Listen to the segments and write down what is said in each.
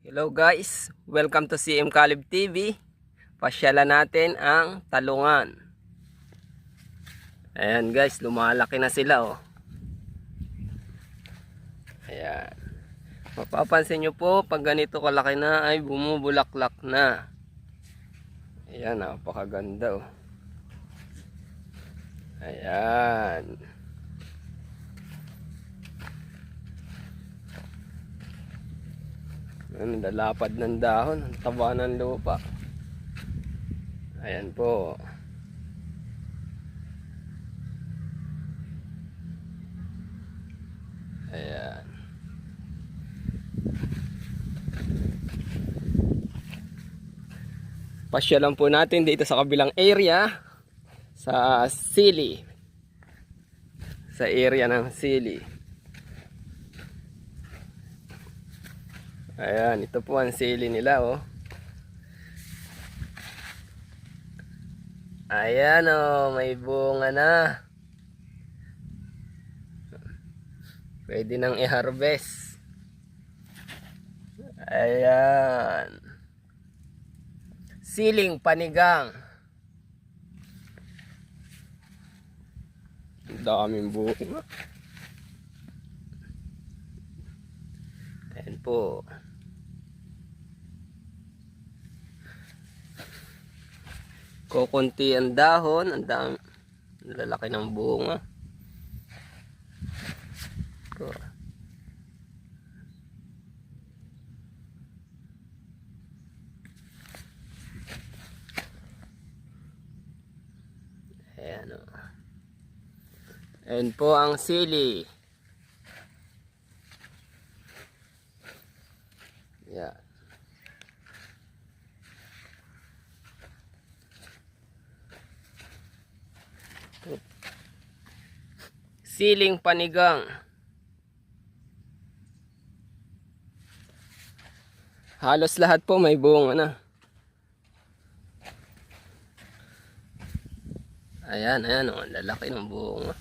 Hello guys, welcome to CM Calib TV. Pasyalan natin ang talungan. Ayan guys, lumalaki na sila oh. Ayan. Mapapansin nyo po, pag ganito kalaki na ay bumubulaklak na. Ayan, napakaganda oh. Ayan. Lalapad ng dahon, ang taba ng lupa. Ayan po. Ayan. Pasyalan po natin dito sa kabilang area sa sili. Sa area ng sili. Ayan, ito po ang sili nila oh. Ayan oh, may bunga na. Pwede nang i-harvest. Ayan. Siling panigang. Daming bunga. Ayan po. Kukunti ang dahon, ang dami, lalaki ng bunga. Ayan o. Ayan po ang sili. Ayan. Siling panigang. Halos lahat po may bunga na. Ayan, ayan oh, lalaki ng bunga.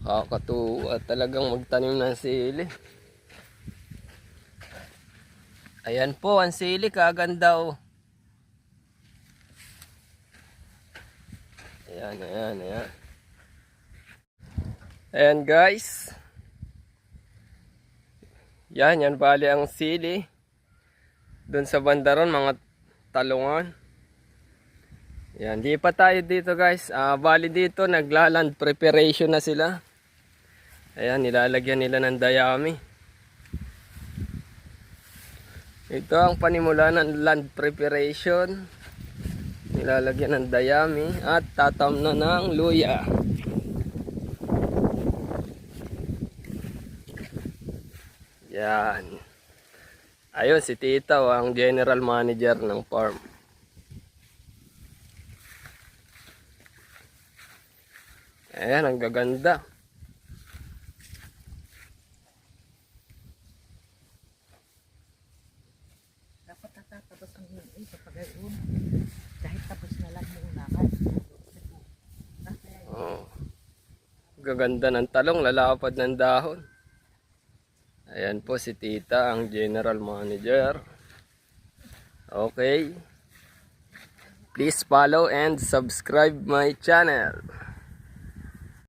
Kakatuwa talagang magtanim ng sili. Ayan po ang sili, kaganda oh. Ayan, ayan, ayan. Ayan guys. Yan bali ang sili. Doon sa bandaron mga talungan. Yan, di pa tayo dito guys. Bali dito naglaland preparation na sila. Ayan, nilalagyan nila ng dayami. Ito ang panimula ng land preparation. Nilalagyan ng dayami at tatam na ng luya. Yan. Ayun si Tita ang general manager ng farm. Ayan, ang gaganda. Dapat natatapos ang sa pag-iun. Kahit tapos na lang muna kan. Oh. Gaganda ng talong, lalapad ng dahon. Ayan po si Tita, ang general manager. Okay. Please follow and subscribe my channel.